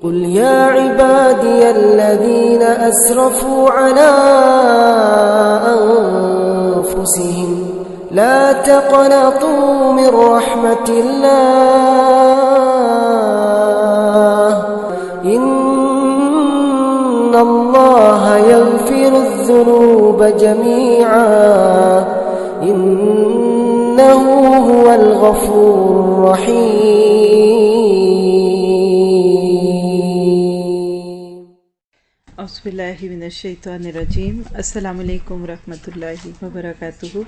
قل يا عبادي الذين أسرفوا على أنفسهم لا تقنطوا من رحمة الله إن الله يغفر الذنوب جميعا إنه هو الغفور الرحيم. اعوذ باللہ من الشیطان الرجیم. السلام علیکم ورحمۃ اللہ وبرکاتہ.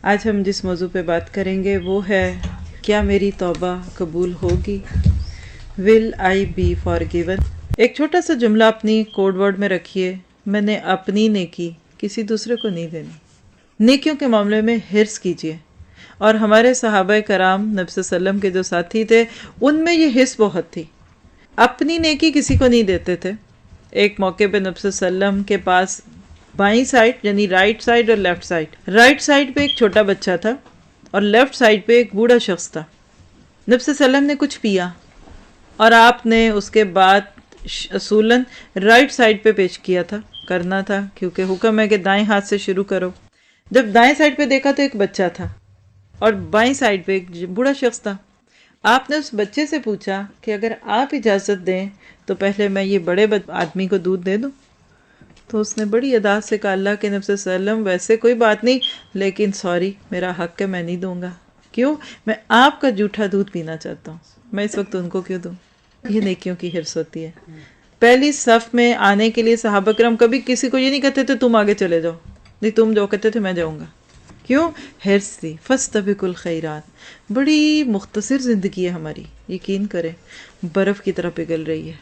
آج ہم جس موضوع پہ بات کریں گے وہ ہے کیا میری توبہ قبول ہوگی؟ ول آئی بی فارگیون؟ ایک چھوٹا سا جملہ اپنی کوڈ ورڈ میں رکھیے، میں نے اپنی نیکی کسی دوسرے کو نہیں دینی. نیکیوں کے معاملے میں حرص کیجیے. اور ہمارے صحابہ کرام نبی صلی اللہ علیہ وسلم کے جو ساتھی تھے ان میں یہ حرص بہت تھی، اپنی نیکی کسی کو نہیں دیتے تھے. ایک موقع پہ نبی صلی اللہ علیہ وسلم کے پاس بائیں سائڈ یعنی رائٹ سائڈ اور لیفٹ سائڈ، رائٹ سائڈ پہ ایک چھوٹا بچہ تھا اور لیفٹ سائڈ پہ ایک بوڑھا شخص تھا. نبی صلی اللہ علیہ وسلم نے کچھ پیا اور آپ نے اس کے بعد اصولاً رائٹ سائڈ پہ پیش کیا تھا، کرنا تھا کیونکہ حکم ہے کہ دائیں ہاتھ سے شروع کرو. جب دائیں سائڈ پہ دیکھا تو ایک بچہ تھا اور بائیں سائڈ پہ ایک بوڑھا شخص تھا. آپ نے اس بچے سے پوچھا کہ اگر آپ اجازت دیں تو پہلے میں یہ بڑے آدمی کو دودھ دے دوں؟ تو اس نے بڑی ادا سے کہا اللہ کے نبی صلی اللہ علیہ وسلم ویسے کوئی بات نہیں، لیکن سوری میرا حق ہے، میں نہیں دوں گا. کیوں؟ میں آپ کا جھوٹا دودھ پینا چاہتا ہوں، میں اس وقت ان کو کیوں دوں؟ یہ نیکیوں کی حرص ہوتی ہے. پہلی صف میں آنے کے لیے صحابہ کرام کبھی کسی کو یہ نہیں کہتے تھے تم آگے چلے جاؤ، نہیں تم جو کہتے تھے میں جاؤں گا. کیوں؟ حرص تھی. فاستبقوا الخیرات. بڑی مختصر زندگی ہے ہماری، یقین کریں برف کی طرح پگھل رہی ہے،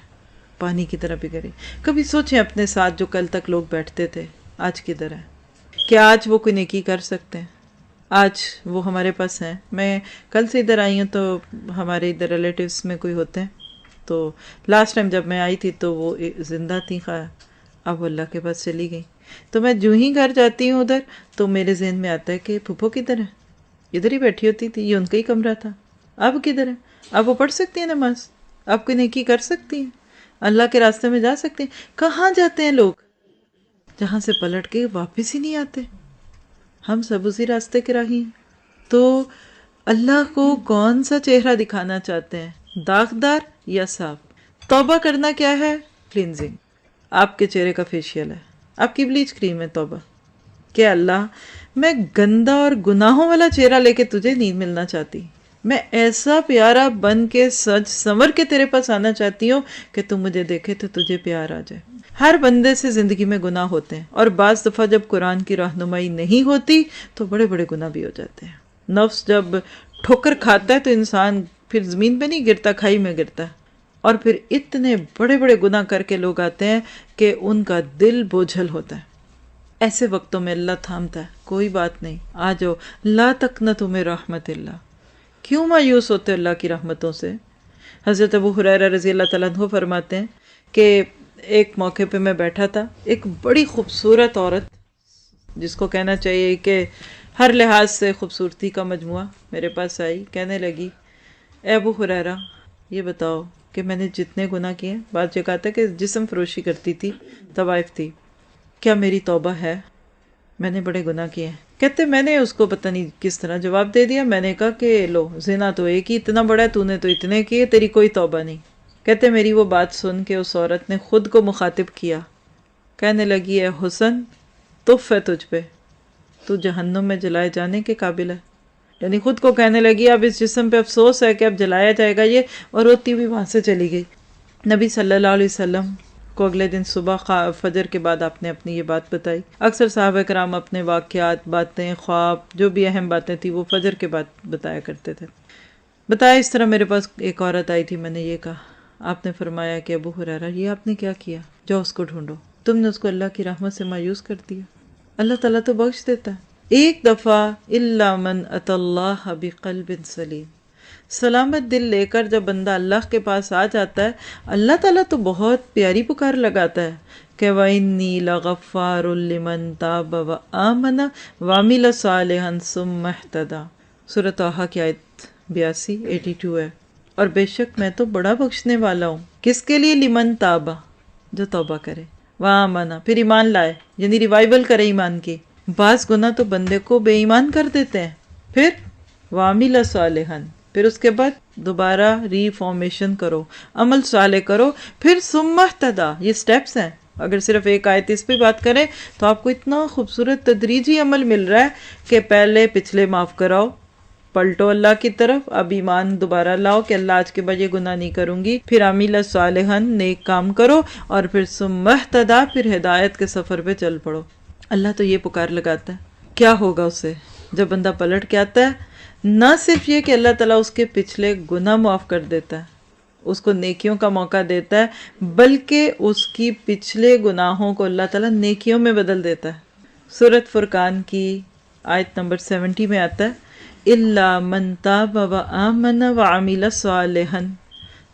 پانی کی طرح پگھل رہی. کبھی سوچیں اپنے ساتھ جو کل تک لوگ بیٹھتے تھے آج کدھر ہے؟ کیا آج وہ کوئی نیکی کر سکتے ہیں؟ آج وہ ہمارے پاس ہیں؟ میں کل سے ادھر آئی ہوں تو ہمارے ادھر ریلیٹیوز میں کوئی ہوتے ہیں، تو لاسٹ ٹائم جب میں آئی تھی تو وہ زندہ تھی، اب وہ اللہ کے پاس چلی گئی. تو میں جو ہی گھر جاتی ہوں ادھر تو میرے ذہن میں آتا ہے کہ پھپھو کدھر ہے؟ ادھر ہی بیٹھی ہوتی تھی، یہ ان کا ہی کمرہ تھا، اب کدھر ہے؟ اب وہ پڑھ سکتی ہیں نماز؟ اب کوئی نیکی کر سکتی ہیں؟ اللہ کے راستے میں جا سکتے ہیں؟ کہاں جاتے ہیں لوگ جہاں سے پلٹ کے واپس ہی نہیں آتے؟ ہم سب اسی راستے کے راہی ہیں. تو اللہ کو کون سا چہرہ دکھانا چاہتے ہیں، داغدار یا صاف؟ توبہ کرنا کیا ہے؟ کلینزنگ. آپ کے چہرے کا فیشیل ہے، آپ کی بلیچ کریم ہے توبہ. کہ اللہ میں گندا اور گناہوں والا چہرہ لے کے تجھے نہیں ملنا چاہتی، میں ایسا پیارا بن کے سج سنور کے تیرے پاس آنا چاہتی ہوں کہ تم مجھے دیکھے تو تجھے پیار آ جائے. ہر بندے سے زندگی میں گناہ ہوتے ہیں اور بعض دفعہ جب قرآن کی رہنمائی نہیں ہوتی تو بڑے بڑے گناہ بھی ہو جاتے ہیں. نفس جب ٹھوکر کھاتا ہے تو انسان پھر زمین پہ نہیں گرتا، کھائی میں گرتا ہے. اور پھر اتنے بڑے بڑے گناہ کر کے لوگ آتے ہیں کہ ان کا دل بوجھل ہوتا ہے. ایسے وقتوں میں اللہ تھامتا ہے، کوئی بات نہیں، آ جاؤ، لا تقنطوا من رحمت اللہ. کیوں مایوس ہوتے اللہ کی رحمتوں سے؟ حضرت ابو ہریرہ رضی اللہ تعالیٰ عنہ فرماتے ہیں کہ ایک موقع پہ میں بیٹھا تھا، ایک بڑی خوبصورت عورت جس کو کہنا چاہیے کہ ہر لحاظ سے خوبصورتی کا مجموعہ میرے پاس آئی، کہنے لگی اے ابو ہریرہ یہ بتاؤ کہ میں نے جتنے گناہ کیے، بعض جگہ آتا ہے کہ جسم فروشی کرتی تھی، طوائف تھی، کیا میری توبہ ہے؟ میں نے بڑے گناہ کیے ہیں. کہتے میں نے اس کو پتہ نہیں کس طرح جواب دے دیا. میں نے کہا کہ لو زنا تو ایک ہی اتنا بڑا ہے، تو نے تو اتنے کیے، تیری کوئی توبہ نہیں. کہتے میری وہ بات سن کے اس عورت نے خود کو مخاطب کیا، کہنے لگی اے حسن تف ہے تجھ پہ، تو جہنم میں جلائے جانے کے قابل ہے. یعنی خود کو کہنے لگی اب اس جسم پہ افسوس ہے کہ اب جلایا جائے گا یہ، اور روتی ہوئی وہاں سے چلی گئی. نبی صلی اللہ علیہ وسلم کو اگلے دن صبح فجر کے بعد آپ نے اپنی یہ بات بتائی. اکثر صحابہ کرام اپنے واقعات، باتیں، خواب، جو بھی اہم باتیں تھیں وہ فجر کے بعد بتایا کرتے تھے. بتایا اس طرح میرے پاس ایک عورت آئی تھی، میں نے یہ کہا، آپ نے فرمایا کہ ابو ہریرہ یہ آپ نے کیا کیا؟ جاؤ اس کو ڈھونڈو، تم نے اس کو اللہ کی رحمت سے مایوس کر دیا. اللہ تعالیٰ تو بخش دیتا ہے. ایک دفعہ الا من اتى اللہ بقلب سلیم، سلامت دل لے کر جب بندہ اللہ کے پاس آ جاتا ہے، اللہ تعالیٰ تو بہت پیاری پکار لگاتا ہے کہ وَإِنِّي لَغَفَّارٌ لِمَن تَابَ وَآمَنَ وَعَمِلَ صَالِحًا ثُمَّ اهْتَدَى. سورۃ طٰہٰ کی آیت 82 ہے. اور بے شک میں تو بڑا بخشنے والا ہوں. کس کے لیے؟ لمن تابا، جو توبہ کرے، وہاں منا، پھر ایمان لائے، یعنی ریوائول کرے ایمان کی. بعض گناہ تو بندے کو بے ایمان کر دیتے ہیں. پھر وعمل صالحا، پھر اس کے بعد دوبارہ ری فارمیشن کرو، عمل صالح کرو. پھر ثم اہتدی، یہ سٹیپس ہیں. اگر صرف ایک آیت اس پہ بات کریں تو آپ کو اتنا خوبصورت تدریجی عمل مل رہا ہے کہ پہلے پچھلے معاف کراؤ، پلٹو اللہ کی طرف، اب ایمان دوبارہ لاؤ کہ اللہ آج کے بعد یہ گناہ نہیں کروں گی. پھر عمل صالحا، نیک کام کرو، اور پھر ثم اہتدی، پھر ہدایت کے سفر پہ چل پڑو. اللہ تو یہ پکار لگاتا ہے. کیا ہوگا اس سے جب بندہ پلٹ کے آتا ہے؟ نہ صرف یہ کہ اللہ تعالیٰ اس کے پچھلے گناہ معاف کر دیتا ہے، اس کو نیکیوں کا موقع دیتا ہے، بلکہ اس کی پچھلے گناہوں کو اللہ تعالیٰ نیکیوں میں بدل دیتا ہے. سورۃ فرقان کی آیت نمبر 70 میں آتا ہے الا من تاب وآمن وعمل صالحا،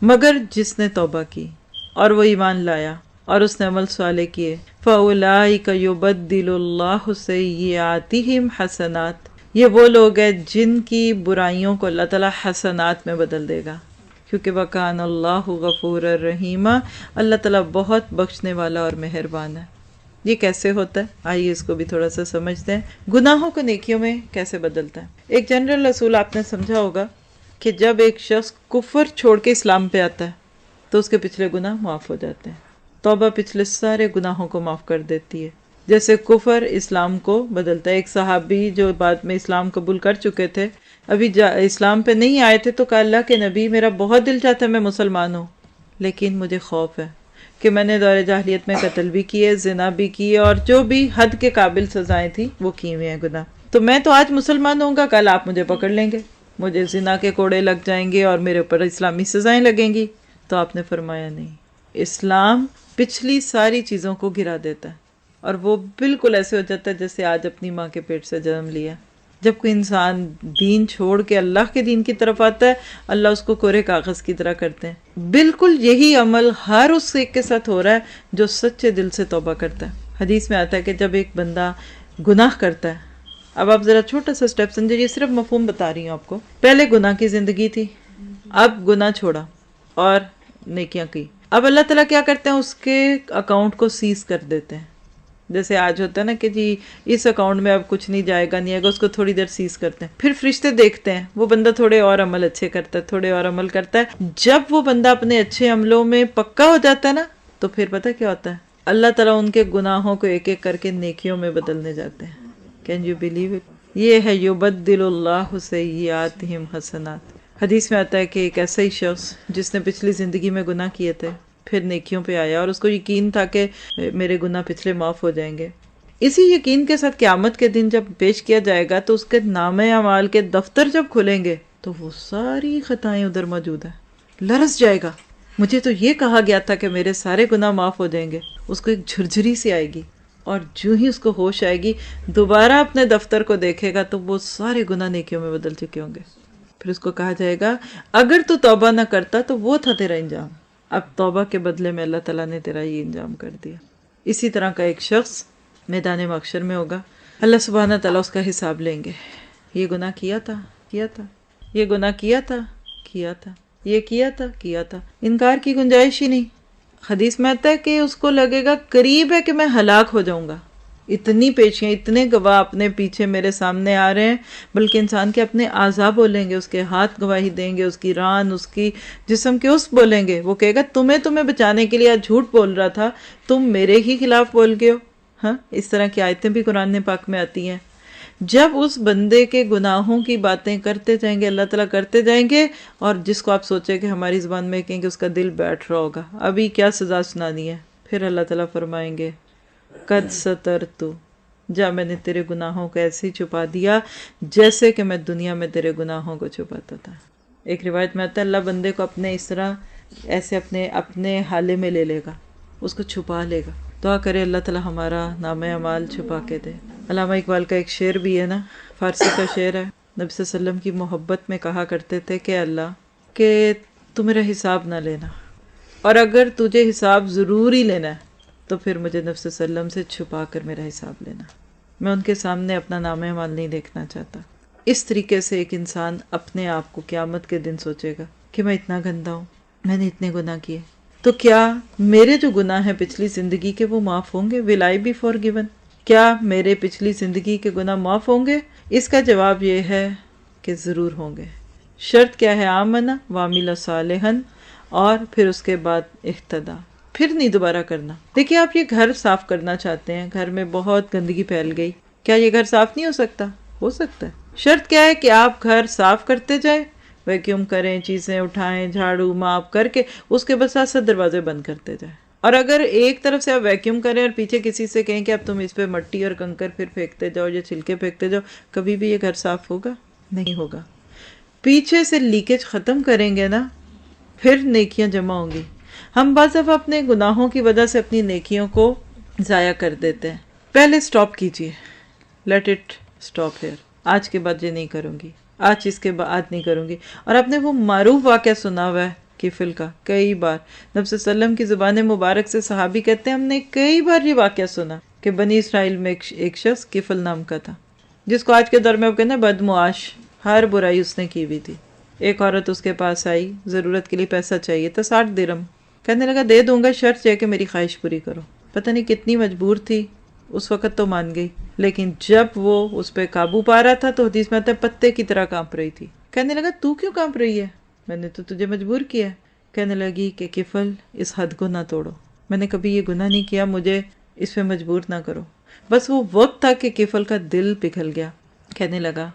مگر جس نے توبہ کی اور وہ ایمان لایا اور اس نے عمل صالح کیے، فاولئک یبدل اللہ سیئاتہم حسنات، یہ وہ لوگ ہیں جن کی برائیوں کو اللہ تعالیٰ حسنات میں بدل دے گا، کیونکہ وکان اللہ غفور الرحیم، اللہ تعالیٰ بہت بخشنے والا اور مہربان ہے. یہ کیسے ہوتا ہے؟ آئیے اس کو بھی تھوڑا سا سمجھتے ہیں. گناہوں کو نیکیوں میں کیسے بدلتا ہے؟ ایک جنرل اصول آپ نے سمجھا ہوگا کہ جب ایک شخص کفر چھوڑ کے اسلام پہ آتا ہے تو اس کے پچھلے گناہ معاف ہو جاتے ہیں. توبہ پچھلے سارے گناہوں کو معاف کر دیتی ہے. جیسے کفر اسلام کو بدلتا ہے. ایک صحابی جو بعد میں اسلام قبول کر چکے تھے، ابھی اسلام پہ نہیں آئے تھے، تو کہا اللہ کے نبی میرا بہت دل چاہتا ہے میں مسلمان ہوں، لیکن مجھے خوف ہے کہ میں نے دور جاہلیت میں قتل بھی کیے، زنا بھی کیے، اور جو بھی حد کے قابل سزائیں تھیں وہ کی ہوئے ہیں گناہ. تو میں تو آج مسلمان ہوں گا، کل آپ مجھے پکڑ لیں گے، مجھے زنا کے کوڑے لگ جائیں گے اور میرے اوپر اسلامی سزائیں لگیں گی. تو آپ نے فرمایا نہیں، اسلام پچھلی ساری چیزوں کو گرا دیتا ہے اور وہ بالکل ایسے ہو جاتا ہے جیسے آج اپنی ماں کے پیٹ سے جنم لیا. جب کوئی انسان دین چھوڑ کے اللہ کے دین کی طرف آتا ہے، اللہ اس کو کورے کاغذ کی طرح کرتے ہیں. بالکل یہی عمل ہر اس ایک کے ساتھ ہو رہا ہے جو سچے دل سے توبہ کرتا ہے. حدیث میں آتا ہے کہ جب ایک بندہ گناہ کرتا ہے، اب آپ ذرا چھوٹا سا سٹیپ سمجھے، یہ صرف مفہوم بتا رہی ہوں آپ کو. پہلے گناہ کی زندگی تھی، اب گناہ چھوڑا اور نیکیاں کی. اب اللہ تعالیٰ کیا کرتے ہیں؟ اس کے اکاؤنٹ کو سیز کر دیتے ہیں. جیسے آج ہوتا ہے نا کہ جی اس اکاؤنٹ میں اب کچھ نہیں جائے گا، نہیں آئے گا، اس کو تھوڑی دیر سیز کرتے ہیں. پھر فرشتے دیکھتے ہیں وہ بندہ تھوڑے اور عمل اچھے کرتا ہے، تھوڑے اور عمل کرتا ہے. جب وہ بندہ اپنے اچھے عملوں میں پکا ہو جاتا ہے نا، تو پھر پتہ کیا ہوتا ہے؟ اللہ تعالیٰ ان کے گناہوں کو ایک ایک کر کے نیکیوں میں بدلنے جاتے ہیں. Can you believe it? یہ ہے یبدل اللہ سیئاتہم حسنات. حدیث میں آتا ہے کہ ایک ایسا ہی شخص جس نے پچھلی زندگی میں گناہ کیے تھے، پھر نیکیوں پہ آیا اور اس کو یقین تھا کہ میرے گناہ پچھلے معاف ہو جائیں گے. اسی یقین کے ساتھ قیامت کے دن جب پیش کیا جائے گا تو اس کے نامہ اعمال کے دفتر جب کھلیں گے تو وہ ساری خطائیں ادھر موجود ہیں. لرز جائے گا، مجھے تو یہ کہا گیا تھا کہ میرے سارے گناہ معاف ہو جائیں گے. اس کو ایک جھرجھری سی آئے گی، اور جو ہی اس کو ہوش آئے گی دوبارہ اپنے دفتر کو دیکھے گا تو وہ سارے گناہ نیکیوں میں بدل چکے ہوں گے. پھر اس کو کہا جائے گا اگر تو توبہ نہ کرتا تو وہ تھا تیرا انجام، اب توبہ کے بدلے میں اللہ تعالیٰ نے تیرا یہ انجام کر دیا. اسی طرح کا ایک شخص میدان محشر میں ہوگا. اللہ سبحانہ تعالیٰ اس کا حساب لیں گے. یہ گناہ کیا تھا، یہ گناہ کیا تھا، یہ کیا تھا. انکار کی گنجائش ہی نہیں. حدیث میں آتا ہے کہ اس کو لگے گا قریب ہے کہ میں ہلاک ہو جاؤں گا. اتنی پیشیاں، اتنے گواہ اپنے پیچھے میرے سامنے آ رہے ہیں، بلکہ انسان کے اپنے اعضاء بولیں گے، اس کے ہاتھ گواہی دیں گے، اس کی ران، اس کی جسم کے اس بولیں گے. وہ کہے گا تمہیں بچانے کے لیے آج جھوٹ بول رہا تھا، تم میرے ہی خلاف بول گئے ہو. ہاں، اس طرح کی آیتیں بھی قرآن پاک میں آتی ہیں. جب اس بندے کے گناہوں کی باتیں کرتے جائیں گے، اللہ تعالیٰ کرتے جائیں گے، اور جس کو آپ سوچیں کہ ہماری زبان میں کہیں گے اس کا دل بیٹھ رہا ہوگا ابھی کیا سزا سنانی ہے، پھر اللہ تعالیٰ فرمائیں گے قد سترتو، جا میں نے تیرے گناہوں کو ایسے ہی چھپا دیا جیسے کہ میں دنیا میں تیرے گناہوں کو چھپاتا تھا. ایک روایت میں آتا ہے اللہ بندے کو اپنے اس طرح ایسے اپنے حالے میں لے لے گا، اس کو چھپا لے گا. دعا کرے اللہ تعالیٰ ہمارا نام اعمال چھپا کے دے. علامہ اقبال کا ایک شعر بھی ہے نا، فارسی کا شعر ہے. نبی صلی اللہ علیہ وسلم کی محبت میں کہا کرتے تھے کہ اللہ کہ تو میرا حساب نہ لینا، اور اگر تجھے حساب ضروری لینا ہے تو پھر مجھے نبی صلی اللہ علیہ وسلم سے چھپا کر میرا حساب لینا. میں ان کے سامنے اپنا نام اعمال نہیں دیکھنا چاہتا. اس طریقے سے ایک انسان اپنے آپ کو قیامت کے دن سوچے گا کہ میں اتنا گندا ہوں، میں نے اتنے گناہ کیے، تو کیا میرے جو گناہ ہیں پچھلی زندگی کے وہ معاف ہوں گے؟ will I be forgiven؟ کیا میرے پچھلی زندگی کے گناہ معاف ہوں گے؟ اس کا جواب یہ ہے کہ ضرور ہوں گے۔ شرط کیا ہے؟ آمنہ وعمل صالحا، اور پھر اس کے بعد اہتدیٰ، پھر نہیں دوبارہ کرنا۔ دیکھیے آپ یہ گھر صاف کرنا چاہتے ہیں، گھر میں بہت گندگی پھیل گئی، کیا یہ گھر صاف نہیں ہو سکتا؟ ہو سکتا ہے۔ شرط کیا ہے کہ آپ گھر صاف کرتے جائیں، ویکیوم کریں، چیزیں اٹھائیں، جھاڑو ماپ کر کے اس کے بعد ساتھ ساتھ دروازے بند کرتے جائیں۔ اور اگر ایک طرف سے آپ ویکیوم کریں اور پیچھے کسی سے کہیں کہ اب تم اس پہ مٹی اور کنکر پھر پھینکتے جاؤ یا چھلکے پھینکتے جاؤ، کبھی بھی یہ گھر صاف ہوگا؟ نہیں ہوگا۔ پیچھے سے لیکیج ختم کریں گے نا، پھر نیکیاں جمع ہوں گی۔ ہم بعض دفعہ اپنے گناہوں کی وجہ سے اپنی نیکیوں کو ضائع کر دیتے ہیں۔ پہلے سٹاپ کیجئے، لیٹ اٹ سٹاپ ہیئر، آج کے بعد یہ نہیں کروں گی، آج اس کے بعد نہیں کروں گی۔ اور آپ نے وہ معروف واقعہ سنا ہوا ہے کفل کا، کئی بار نبی صلی اللہ علیہ وسلم کی زبان مبارک سے صحابی کہتے ہیں ہم نے کئی بار یہ واقعہ سنا کہ بنی اسرائیل میں ایک شخص کفل نام کا تھا، جس کو آج کے دور میں آپ کہتے ہیں بدمعاش، ہر برائی اس نے کی ہوئی تھی۔ ایک عورت اس کے پاس آئی، ضرورت کے لیے پیسہ چاہیے تھا 60 درہم، کہنے لگا دے دوں گا، شرط یہ کہ میری خواہش پوری کرو۔ پتہ نہیں کتنی مجبور تھی، اس وقت تو مان گئی، لیکن جب وہ اس پہ قابو پا رہا تھا تو حدیث میں آتا ہے پتے کی طرح کانپ رہی تھی۔ کہنے لگا تو کیوں کانپ رہی ہے؟ میں نے تو تجھے مجبور کیا ہے۔ کہنے لگی کہ کفل اس حد کو نہ توڑو، میں نے کبھی یہ گناہ نہیں کیا، مجھے اس پہ مجبور نہ کرو۔ بس وہ وقت تھا کہ کفل کا دل پگھل گیا، کہنے لگا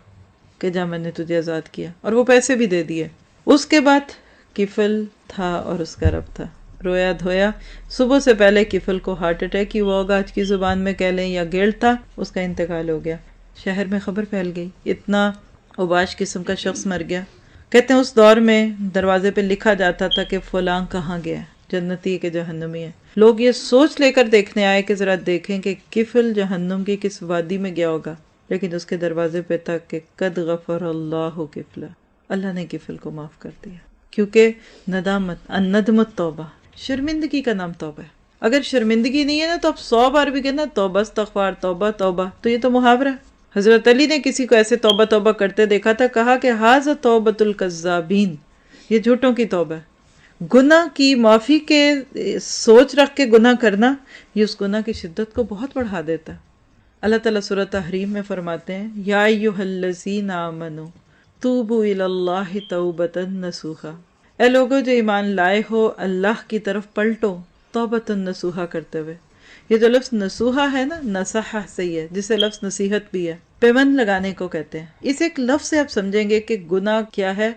کہ جا میں نے تجھے آزاد کیا، اور وہ پیسے بھی دے دیے۔ اس کے بعد کفل تھا اور اس کا رب تھا، رویا دھویا۔ صبح سے پہلے کفل کو ہارٹ اٹیک ہی ہوا ہوگا، آج کی زبان میں کہہ لیں، یا گیلٹ تھا، اس کا انتقال ہو گیا۔ شہر میں خبر پھیل گئی، اتنا اوباش قسم کا شخص مر گیا۔ کہتے ہیں اس دور میں دروازے پہ لکھا جاتا تھا کہ فلاں کہاں گیا ہے، جنتی ہے کہ جہنمی ہے۔ لوگ یہ سوچ لے کر دیکھنے آئے کہ ذرا دیکھیں کہ کفل جہنم کی کس وادی میں گیا ہوگا، لیکن اس کے دروازے پہ تک کہ قد غفر اللہ کفلا، اللہ نے کفل کو معاف کر دیا، کیونکہ ندامت، الندمت توبہ، شرمندگی کا نام توبہ ہے۔ اگر شرمندگی نہیں ہے نا تو آپ 100 بار بھی کہنا توبہ استغفار توبہ توبہ، تو یہ تو محاورہ۔ حضرت علی نے کسی کو ایسے توبہ توبہ کرتے دیکھا تھا، کہا کہ ھذا توبۃ الکذابین، یہ جھوٹوں کی توبہ ہے۔ گناہ کی معافی کے سوچ رکھ کے گناہ کرنا، یہ اس گناہ کی شدت کو بہت بڑھا دیتا ہے۔ اللہ تعالیٰ سورۃ تحریم میں فرماتے ہیں یا ایھا الذین آمنوا توبوا الی اللہ توبۃ نصوحا، اے لوگو جو ایمان لائے ہو اللہ کی طرف پلٹو توبۃ نصوحا کرتے ہوئے۔ یہ جو لفظ نصوحا ہے نا، نصحہ سے ہے، جسے لفظ نصیحت بھی ہے، پیوند لگانے کو کہتے ہیں۔ اس ایک لفظ سے آپ سمجھیں گے کہ گناہ کیا ہے،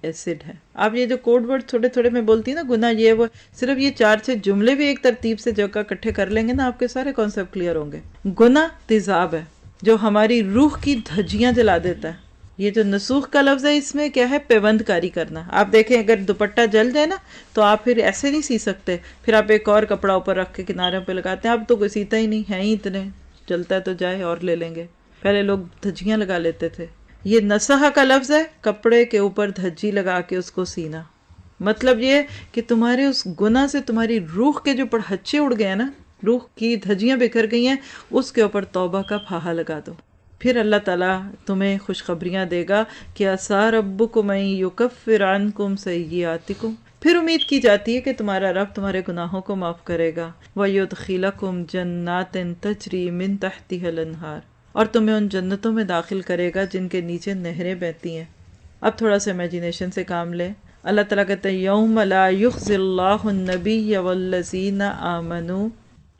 ایسڈ ہے۔ آپ یہ جو کوڈ ورڈ تھوڑے تھوڑے میں بولتی ہیں نا، گناہ یہ وہ، صرف یہ 4-6 جملے بھی ایک ترتیب سے جگہ اکٹھے کر لیں گے نا، آپ کے سارے کانسیپٹ کلیئر ہوں گے۔ گناہ تیزاب ہے جو ہماری روح کی دھجیاں جلا دیتا ہے۔ یہ جو نسوخ کا لفظ ہے، اس میں کیا ہے، پیوند کاری کرنا۔ آپ دیکھیں اگر دوپٹہ جل جائے نا تو آپ پھر ایسے نہیں سی سکتے، پھر آپ ایک اور کپڑا اوپر رکھ کے کنارے پہ لگاتے ہیں۔ اب تو کوئی سیتا ہی نہیں ہے، ہی اتنے چلتا ہے تو جائے اور لے لیں گے، پہلے لوگ دھجیاں لگا لیتے تھے۔ یہ نسخہ کا لفظ ہے، کپڑے کے اوپر دھجی لگا کے اس کو سینا۔ مطلب یہ کہ تمہارے اس گناہ سے تمہاری روح کے جو پڑھچے اڑ گئے ہیں نا، روح کی دھجیاں بکھر گئی ہیں، اس کے اوپر توبہ کا پھاہا لگا دو۔ پھر اللہ تعالیٰ تمہیں خوشخبریاں دے گا کہ عسیٰ ربکم ان یکفر عنکم سیئاتکم، پھر امید کی جاتی ہے کہ تمہارا رب تمہارے گناہوں کو معاف کرے گا، وَيُدْخِلَكُمْ جَنَّاتٍ تَجْرِي مِن تَحْتِهَا الْأَنْهَارُ، اور تمہیں ان جنتوں میں داخل کرے گا جن کے نیچے نہریں بہتی ہیں۔ اب تھوڑا سا امیجینیشن سے کام لیں۔ اللہ تعالیٰ کہتے ہیں یوم لا یخزی اللہ النبی والذین آمنوا،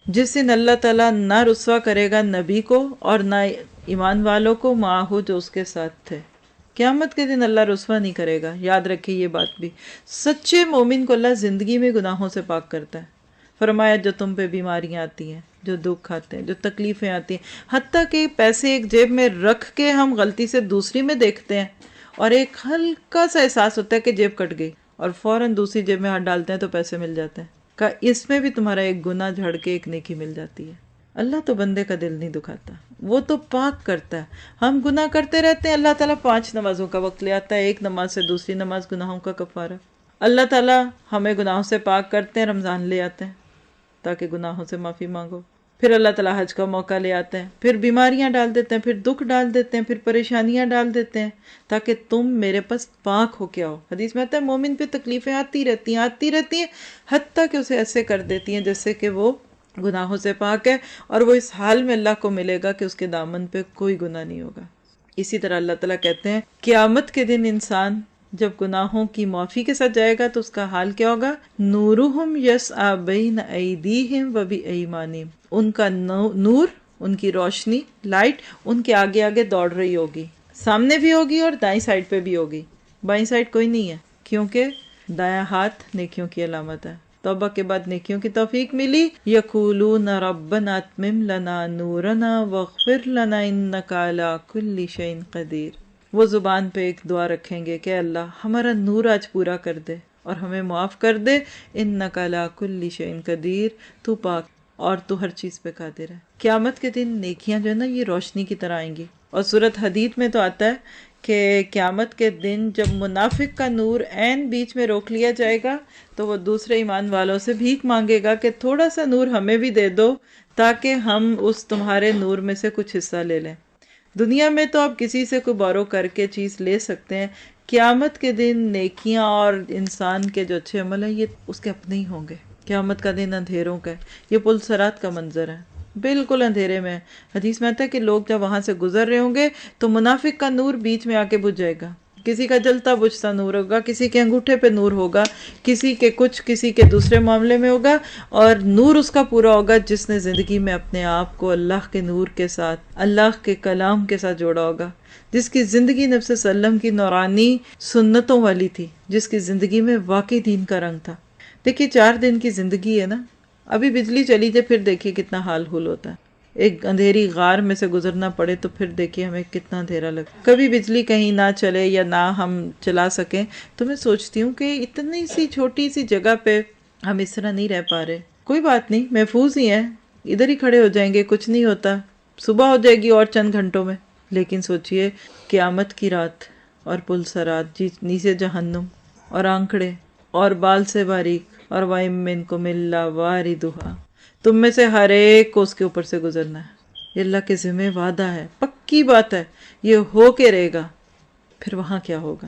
جس دن اللہ تعالیٰ نہ رسوا کرے گا نبی کو اور نہ ایمان والوں کو، معاہو جو اس کے ساتھ تھے۔ قیامت کے دن اللہ رسوا نہیں کرے گا، یاد رکھیے یہ بات بھی۔ سچے مومن کو اللہ زندگی میں گناہوں سے پاک کرتا ہے۔ فرمایا جو تم پہ بیماریاں آتی ہیں، جو دکھ آتے ہیں، جو تکلیفیں آتی ہیں، حتیٰ کہ پیسے ایک جیب میں رکھ کے ہم غلطی سے دوسری میں دیکھتے ہیں اور ایک ہلکا سا احساس ہوتا ہے کہ جیب کٹ گئی اور فوراً دوسری جیب میں ہاتھ ڈالتے ہیں تو پیسے مل جاتے ہیں، کہ اس میں بھی تمہارا ایک گناہ جھڑ کے ایک نیکی مل جاتی ہے۔ اللہ تو بندے کا دل نہیں دکھاتا، وہ تو پاک کرتا ہے۔ ہم گناہ کرتے رہتے ہیں، اللہ تعالیٰ 5 نمازوں کا وقت لے آتا ہے، ایک نماز سے دوسری نماز گناہوں کا کفارہ۔ اللہ تعالیٰ ہمیں گناہوں سے پاک کرتے ہیں، رمضان لے آتے ہیں تاکہ گناہوں سے معافی مانگو۔ پھر اللہ تعالیٰ حج کا موقع لے آتے ہیں، پھر بیماریاں ڈال دیتے ہیں، پھر دکھ ڈال دیتے ہیں، پھر پریشانیاں ڈال دیتے ہیں تاکہ تم میرے پاس پاک ہو کے آؤ۔ حدیث میں آتا ہے مومن پہ تکلیفیں آتی رہتی ہیں حتیٰ کہ اسے ایسے کر دیتی ہیں جیسے کہ وہ گناہوں سے پاک ہے، اور وہ اس حال میں اللہ کو ملے گا کہ اس کے دامن پہ کوئی گناہ نہیں ہوگا۔ اسی طرح اللہ تعالیٰ کہتے ہیں قیامت کے دن انسان جب گناہوں کی معافی کے ساتھ جائے گا تو اس کا حال کیا ہوگا؟ نورہم یسعی بین ایدیہم و بایمانہم، ان کا نور، ان کی روشنی، لائٹ ان کے آگے آگے دوڑ رہی ہوگی، سامنے بھی ہوگی اور دائیں سائڈ پہ بھی ہوگی، بائیں سائڈ کوئی نہیں ہے کیونکہ دایاں ہاتھ نیکیوں کی علامت ہے۔ توبہ کے بعد نیکیوں کی توفیق ملی، یقولون ربنا اتمم لنا نورنا واغفر لنا انک علی کل شیء قدیر، وہ زبان پہ ایک دعا رکھیں گے کہ اللہ ہمارا نور آج پورا کر دے اور ہمیں معاف کر دے، انک علی کل شیء قدیر، تو پاک اور تو ہر چیز پہ قادر ہے۔ قیامت کے دن نیکیاں جو ہے نا یہ روشنی کی طرح آئیں گی، اور سورۃ حدید میں تو آتا ہے کہ قیامت کے دن جب منافق کا نور عین بیچ میں روک لیا جائے گا تو وہ دوسرے ایمان والوں سے بھیک مانگے گا کہ تھوڑا سا نور ہمیں بھی دے دو تاکہ ہم اس تمہارے نور میں سے کچھ حصہ لے لیں۔ دنیا میں تو آپ کسی سے کوئی بورو کر کے چیز لے سکتے ہیں، قیامت کے دن نیکیاں اور انسان کے جو اچھے عمل ہیں یہ اس کے اپنے ہی ہوں گے۔ قیامت کا دن اندھیروں کا ہے، یہ پل صراط کا منظر ہے، بالکل اندھیرے میں۔ حدیث میں آتا ہے کہ لوگ جب وہاں سے گزر رہے ہوں گے تو منافق کا نور بیچ میں آ کے بجھ جائے گا، کسی کا جلتا بجھتا نور ہوگا، کسی کے انگوٹھے پہ نور ہوگا، کسی کے کچھ، کسی کے دوسرے معاملے میں ہوگا، اور نور اس کا پورا ہوگا جس نے زندگی میں اپنے آپ کو اللہ کے نور کے ساتھ، اللہ کے کلام کے ساتھ جوڑا ہوگا، جس کی زندگی نبی صلی اللہ علیہ وسلم کی نورانی سنتوں والی تھی، جس کی زندگی میں واقعی دین کا رنگ تھا۔ دیکھیے 4 دن کی زندگی ہے نا، ابھی بجلی چلی جائے پھر دیکھیے کتنا حال ہول ہوتا ہے، ایک اندھیری غار میں سے گزرنا پڑے تو پھر دیکھیے ہمیں کتنا اندھیرا لگتا ہے۔ کبھی بجلی کہیں نہ چلے یا نہ ہم چلا سکیں تو میں سوچتی ہوں کہ اتنی سی چھوٹی سی جگہ پہ ہم اس طرح نہیں رہ پا رہے۔ کوئی بات نہیں، محفوظ ہی ہیں، ادھر ہی کھڑے ہو جائیں گے، کچھ نہیں ہوتا، صبح ہو جائے گی اور چند گھنٹوں میں۔ لیکن سوچئے قیامت کی رات اور پل صراط، جی نیچے جہنم اور آنکڑے اور بال سے باریک، اور وَإِن مِّنكُمْ إِلَّا وَارِدُهَا، تم میں سے ہر ایک کو اس کے اوپر سے گزرنا ہے، یہ اللہ کے ذمہ وعدہ ہے، پکی بات ہے، یہ ہو کے رہے گا۔ پھر وہاں کیا ہوگا؟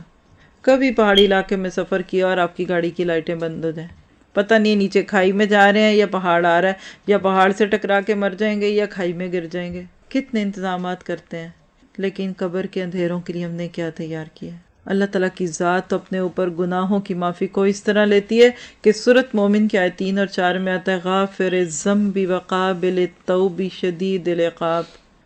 کبھی پہاڑی علاقے میں سفر کیا اور آپ کی گاڑی کی لائٹیں بند ہو جائیں، پتہ نہیں نیچے کھائی میں جا رہے ہیں یا پہاڑ آ رہا ہے، یا پہاڑ سے ٹکرا کے مر جائیں گے یا کھائی میں گر جائیں گے۔ کتنے انتظامات کرتے ہیں، لیکن قبر کے اندھیروں کے لیے ہم نے کیا تیار کیا ہے؟ اللہ تعالیٰ کی ذات اپنے اوپر گناہوں کی معافی کو اس طرح لیتی ہے کہ سورۃ مومن کی آیت 3 اور 4 میں آتا ہے غافر الذنب وقابل التوب شدید العقاب،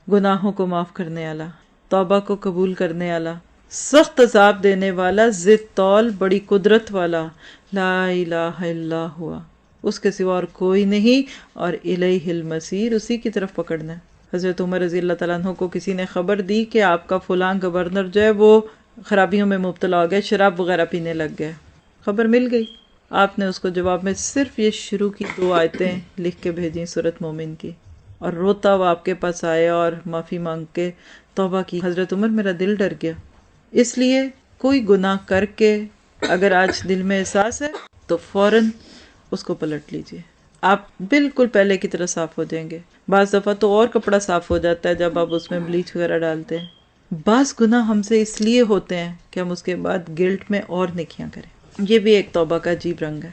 گناہوں کو معاف کرنے والا، توبہ کو قبول کرنے والا، سخت عذاب دینے والا، ذی الطول بڑی قدرت والا، لا الہ الا ہوا، اس کے سوا اور کوئی نہیں، اور الیہ المصیر، اسی کی طرف پکڑنا ہے۔ حضرت عمر رضی اللہ تعالیٰ عنہ کو کسی نے خبر دی کہ آپ کا فلاں گورنر جو ہے وہ خرابیوں میں مبتلا ہو گیا، شراب وغیرہ پینے لگ گیا، خبر مل گئی، آپ نے اس کو جواب میں صرف یہ شروع کی 2 آیتیں لکھ کے بھیجیں سورۃ مومن کی، اور روتا وہ آپ کے پاس آیا اور معافی مانگ کے توبہ کی۔ حضرت عمر میرا دل ڈر گیا، اس لیے کوئی گناہ کر کے اگر آج دل میں احساس ہے تو فوراً اس کو پلٹ لیجئے، آپ بالکل پہلے کی طرح صاف ہو جائیں گے۔ بعض دفعہ تو اور کپڑا صاف ہو جاتا ہے جب آپ اس میں بلیچ وغیرہ ڈالتے ہیں۔ بعض گناہ ہم سے اس لیے ہوتے ہیں کہ ہم اس کے بعد گلٹ میں اور نیکیاں کریں، یہ بھی ایک توبہ کا عجیب رنگ ہے۔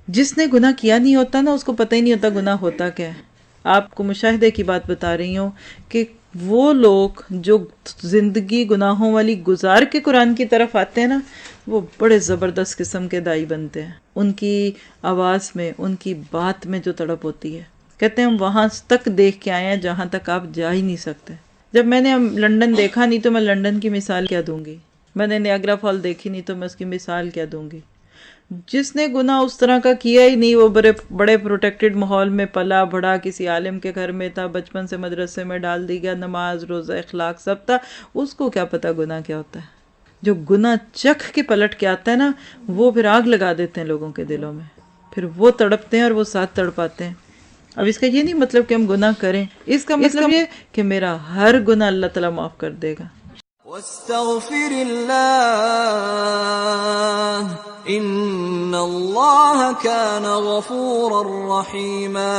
جس نے گناہ کیا نہیں ہوتا نا، اس کو پتہ ہی نہیں ہوتا گناہ ہوتا کیا ہے۔ آپ کو مشاہدے کی بات بتا رہی ہوں کہ وہ لوگ جو زندگی گناہوں والی گزار کے قرآن کی طرف آتے ہیں نا، وہ بڑے زبردست قسم کے دائی بنتے ہیں، ان کی آواز میں، ان کی بات میں جو تڑپ ہوتی ہے۔ کہتے ہیں ہم وہاں تک دیکھ کے آئے ہیں جہاں تک آپ جا ہی نہیں سکتے۔ جب میں نے لنڈن دیکھا نہیں تو میں لنڈن کی مثال کیا دوں گی، میں نے نیاگرا فال دیکھی نہیں تو میں اس کی مثال کیا دوں گی۔ جس نے گناہ اس طرح کا کیا ہی نہیں، وہ بڑے پروٹیکٹڈ ماحول میں پلا بڑھا، کسی عالم کے گھر میں تھا، بچپن سے مدرسے میں ڈال دی گیا، نماز روزہ اخلاق سب تھا، اس کو کیا پتا گناہ کیا ہوتا ہے۔ جو گناہ چکھ کے پلٹ کے آتا ہے نا، وہ پھر آگ لگا دیتے ہیں لوگوں کے دلوں میں، پھر وہ تڑپتے ہیں اور وہ ساتھ تڑپاتے ہیں۔ اب اس کا یہ نہیں مطلب کہ ہم گناہ کریں، اس کا مطلب یہ کہ میرا ہر گناہ اللہ تعالیٰ معاف کر دے گا۔ واستغفر اللہ ان اللہ کان غفورا رحیما۔